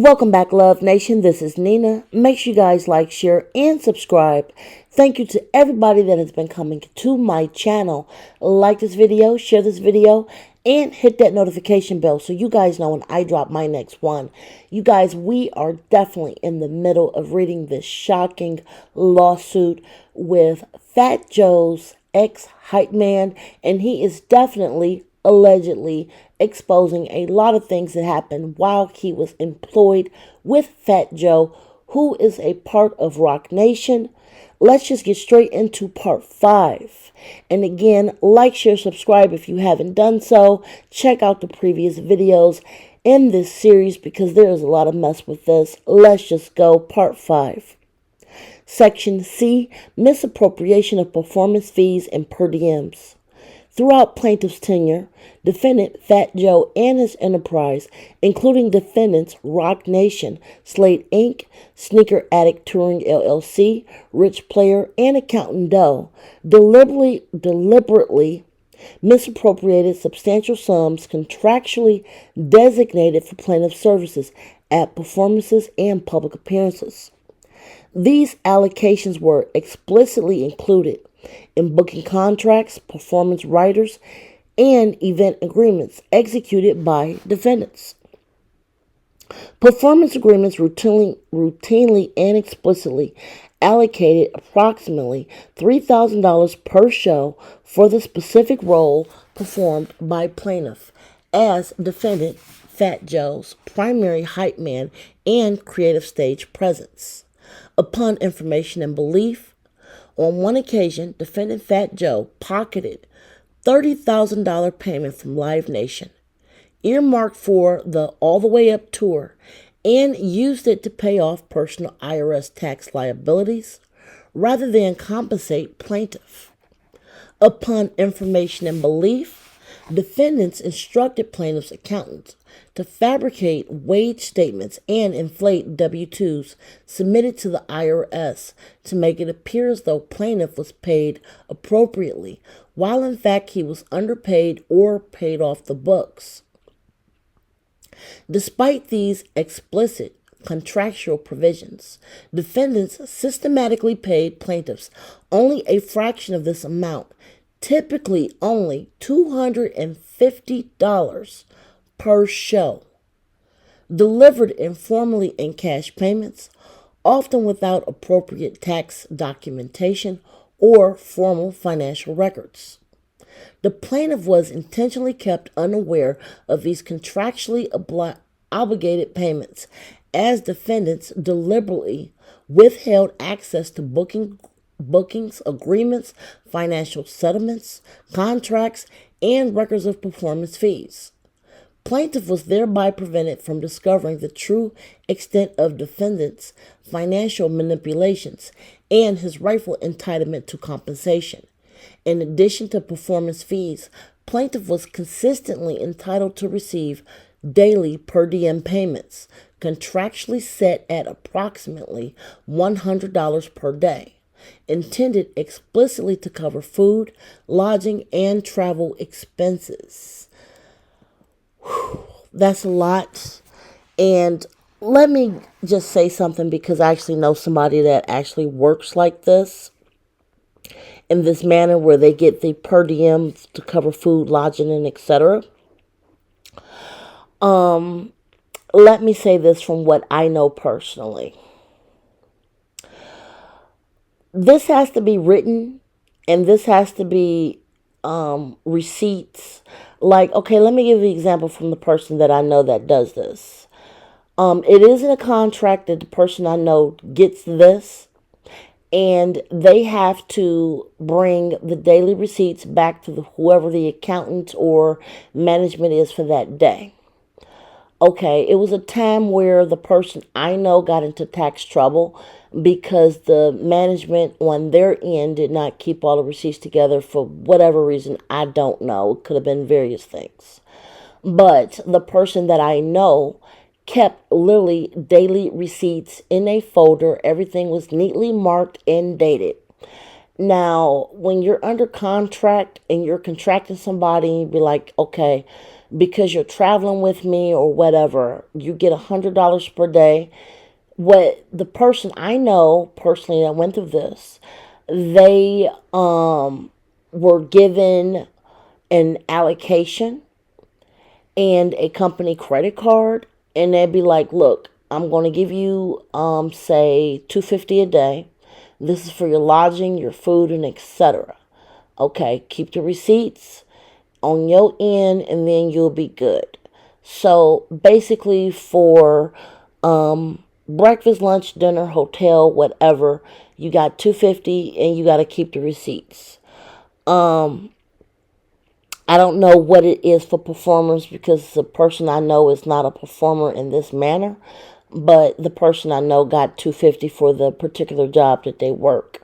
Welcome back, Love Nation. This is Nina. Make sure you guys like, share, and subscribe. Thank you to everybody that has been coming to my channel. Like this video, share this video, and hit that notification bell so you guys know when I drop my next one. You guys, we are definitely in the middle of reading this shocking lawsuit with Fat Joe's ex-hype man, and he is definitely allegedly exposing a lot of things that happened while he was employed with Fat Joe, who is a part of Rock Nation. Let's just get straight into part 5. And again, like, share, subscribe if you haven't done so. Check out the previous videos in this series because there is a lot of mess with this. Let's just go. Part 5. Section C, misappropriation of performance fees and per diems. Throughout plaintiff's tenure, defendant Fat Joe and his enterprise, including defendants Rock Nation, Slade Inc., Sneaker Addict Touring LLC, Rich Player, and Accountant Doe, deliberately misappropriated substantial sums contractually designated for plaintiff services at performances and public appearances. These allocations were explicitly included in booking contracts, performance writers, and event agreements executed by defendants. Performance agreements routinely and explicitly allocated approximately $3,000 per show for the specific role performed by plaintiff as defendant Fat Joe's primary hype man and creative stage presence. Upon information and belief, on one occasion, defendant Fat Joe pocketed $30,000 payment from Live Nation, earmarked for the All the Way Up tour, and used it to pay off personal IRS tax liabilities rather than compensate plaintiff. Upon information and belief, defendants instructed plaintiff's accountants to fabricate wage statements and inflate W-2s submitted to the IRS to make it appear as though plaintiff was paid appropriately, while in fact he was underpaid or paid off the books. Despite these explicit contractual provisions, defendants systematically paid plaintiffs only a fraction of this amount, typically only $250 per show, delivered informally in cash payments, often without appropriate tax documentation or formal financial records. The plaintiff was intentionally kept unaware of these contractually obligated payments, as defendants deliberately withheld access to bookings, agreements, financial settlements, contracts, and records of performance fees. Plaintiff was thereby prevented from discovering the true extent of defendant's financial manipulations and his rightful entitlement to compensation. In addition to performance fees, plaintiff was consistently entitled to receive daily per diem payments, contractually set at approximately $100 per day, intended explicitly to cover food, lodging, and travel expenses. That's a lot. And let me just say something, because I actually know somebody that actually works like this, in this manner where they get the per diem to cover food, lodging, and etc. Let me say this from what I know personally. This has to be written, and this has to be receipts. Like, okay, let me give you an example from the person that I know that does this. It is in a contract that the person I know gets this, and they have to bring the daily receipts back to whoever the accountant or management is for that day. Okay, it was a time where the person I know got into tax trouble because the management on their end did not keep all the receipts together for whatever reason. I don't know. It could have been various things. But the person that I know kept literally daily receipts in a folder. Everything was neatly marked and dated. Now, when you're under contract and you're contracting somebody, and you be like, okay, because you're traveling with me or whatever, you get $100 per day. What the person I know personally that went through this, they were given an allocation and a company credit card, and they'd be like, look, I'm going to give you say $250 a day. This is for your lodging, your food, and etc. Okay, keep the receipts on your end and then you'll be good. So basically for breakfast, lunch, dinner, hotel, whatever, you got $250 and you got to keep the receipts. I don't know what it is for performers because the person I know is not a performer in this manner, but the person I know got $250 for the particular job that they work.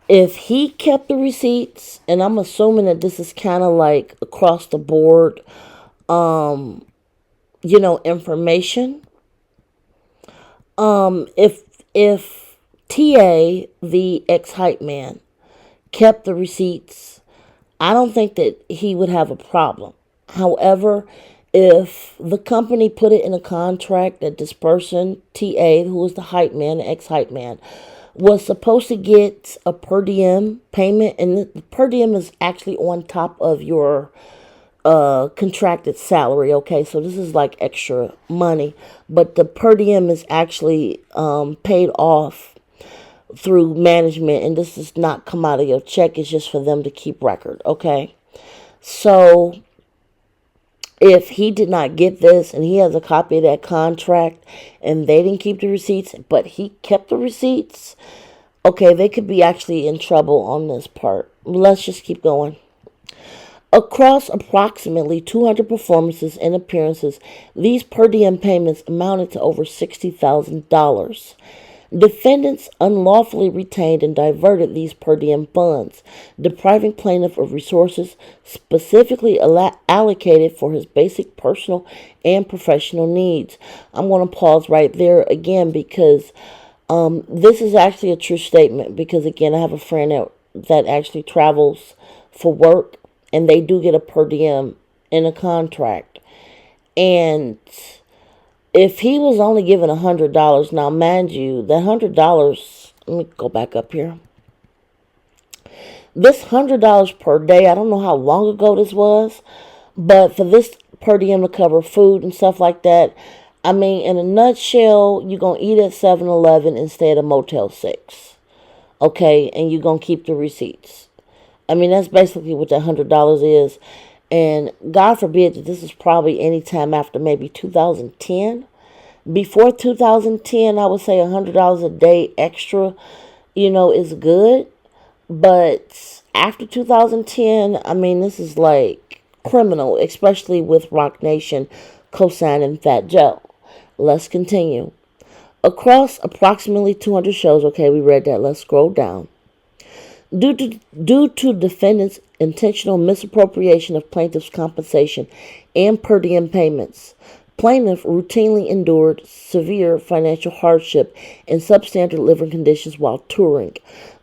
If he kept the receipts, and I'm assuming that this is kind of like across the board, information. If TA, the ex-hype man, kept the receipts, I don't think that he would have a problem. However, if the company put it in a contract that this person, TA, who was the hype man, the ex-hype man, was supposed to get a per diem payment, and the per diem is actually on top of your contracted salary, okay? So this is like extra money, but the per diem is actually paid off through management, and this does not come out of your check. It's just for them to keep record, okay? So if he did not get this and he has a copy of that contract and they didn't keep the receipts, but he kept the receipts, okay, they could be actually in trouble on this part. Let's just keep going. Across approximately 200 performances and appearances, these per diem payments amounted to over $60,000. Defendants unlawfully retained and diverted these per diem funds, depriving plaintiff of resources specifically allocated for his basic personal and professional needs. I'm going to pause right there again because this is actually a true statement, because again, I have a friend that actually travels for work, and they do get a per diem in a contract. And if he was only given $100, now mind you, that $100, let me go back up here. This $100 per day, I don't know how long ago this was, but for this per diem to cover food and stuff like that, I mean, in a nutshell, you're going to eat at 7-Eleven and stay at a Motel 6. Okay, and you're going to keep the receipts. I mean, that's basically what that $100 is. And God forbid that this is probably any time after maybe 2010. Before 2010, I would say $100 a day extra, is good. But after 2010, I mean, this is like criminal, especially with Rock Nation co-signing Fat Joe. Let's continue. Across approximately 200 shows, okay, we read that. Let's scroll down. Due to defendants' intentional misappropriation of plaintiff's compensation and per diem payments, plaintiff routinely endured severe financial hardship and substandard living conditions while touring.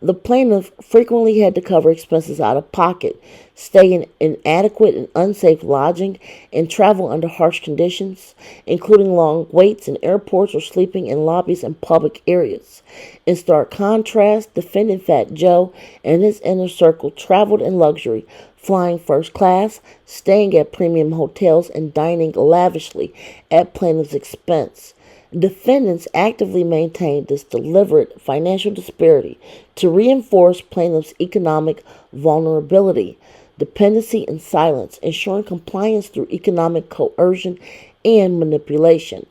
The plaintiff frequently had to cover expenses out of pocket, stay in inadequate and unsafe lodging, and travel under harsh conditions, including long waits in airports or sleeping in lobbies in public areas. In stark contrast, defendant Fat Joe and his inner circle traveled in luxury, flying first class, staying at premium hotels, and dining lavishly at plaintiff's expense. Defendants actively maintained this deliberate financial disparity to reinforce plaintiff's economic vulnerability, dependency, and silence, ensuring compliance through economic coercion and manipulation.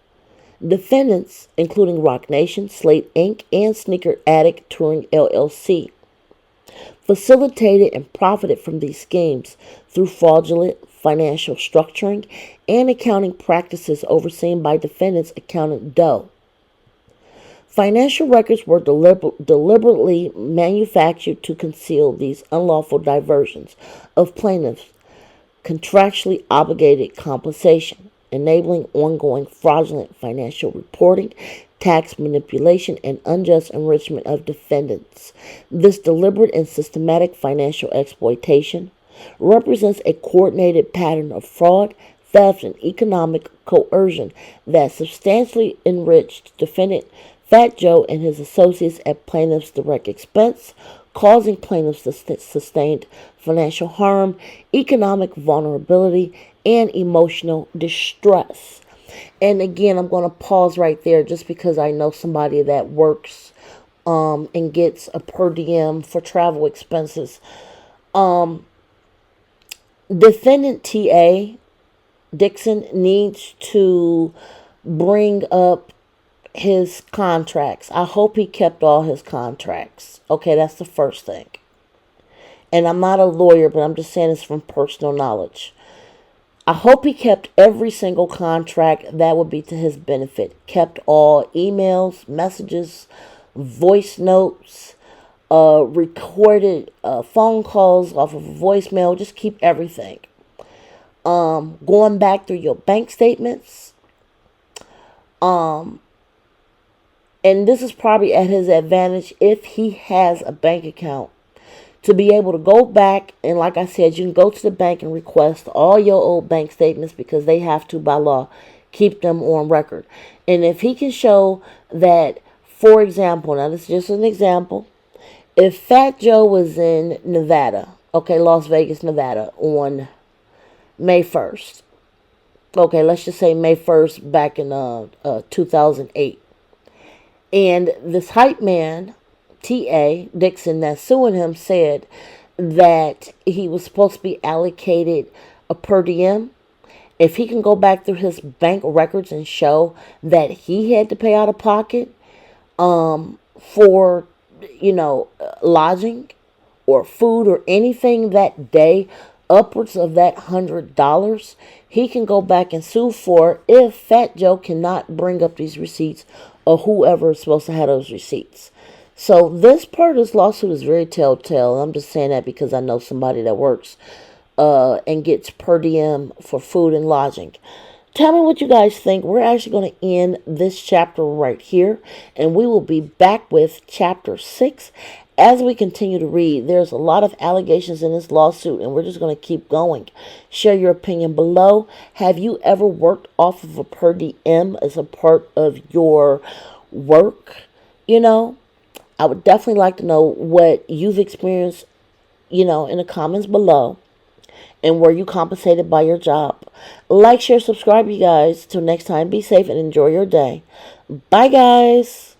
Defendants, including Rock Nation, Slate Inc., and Sneaker Addict Touring LLC, facilitated and profited from these schemes through fraudulent financial structuring and accounting practices overseen by defendant's accountant Doe. Financial records were deliberately manufactured to conceal these unlawful diversions of plaintiffs' contractually obligated compensation. enabling ongoing fraudulent financial reporting, tax manipulation, and unjust enrichment of defendants. This deliberate and systematic financial exploitation represents a coordinated pattern of fraud, theft, and economic coercion that substantially enriched defendant Fat Joe and his associates at plaintiff's direct expense, causing plaintiffs sustained financial harm, economic vulnerability, and emotional distress. And again, I'm going to pause right there just because I know somebody that works and gets a per diem for travel expenses. Defendant T.A. Dixon needs to bring up his contracts. I hope he kept all his contracts. Okay, that's the first thing. And I'm not a lawyer, but I'm just saying this from personal knowledge. I hope he kept every single contract. That would be to his benefit. Kept all emails, messages, voice notes, recorded phone calls off of a voicemail. Just keep everything. Going back through your bank statements. And this is probably at his advantage if he has a bank account, to be able to go back, and like I said, you can go to the bank and request all your old bank statements because they have to, by law, keep them on record. And if he can show that, for example, now this is just an example, if Fat Joe was in Nevada, okay, Las Vegas, Nevada, on May 1st, okay, let's just say May 1st back in 2008, and this hype man, T.A. Dixon, that's suing him, said that he was supposed to be allocated a per diem. If he can go back through his bank records and show that he had to pay out of pocket for, lodging or food or anything that day, upwards of that $100, he can go back and sue for if Fat Joe cannot bring up these receipts or whoever is supposed to have those receipts. So this part of this lawsuit is very telltale. I'm just saying that because I know somebody that works and gets per diem for food and lodging. Tell me what you guys think. We're actually going to end this chapter right here, and we will be back with chapter 6 as we continue to read. There's a lot of allegations in this lawsuit, and we're just going to keep going. Share your opinion below. Have you ever worked off of a per diem as a part of your work? I would definitely like to know what you've experienced, in the comments below, and were you compensated by your job? Like, share, subscribe, you guys. Till next time, be safe and enjoy your day. Bye, guys.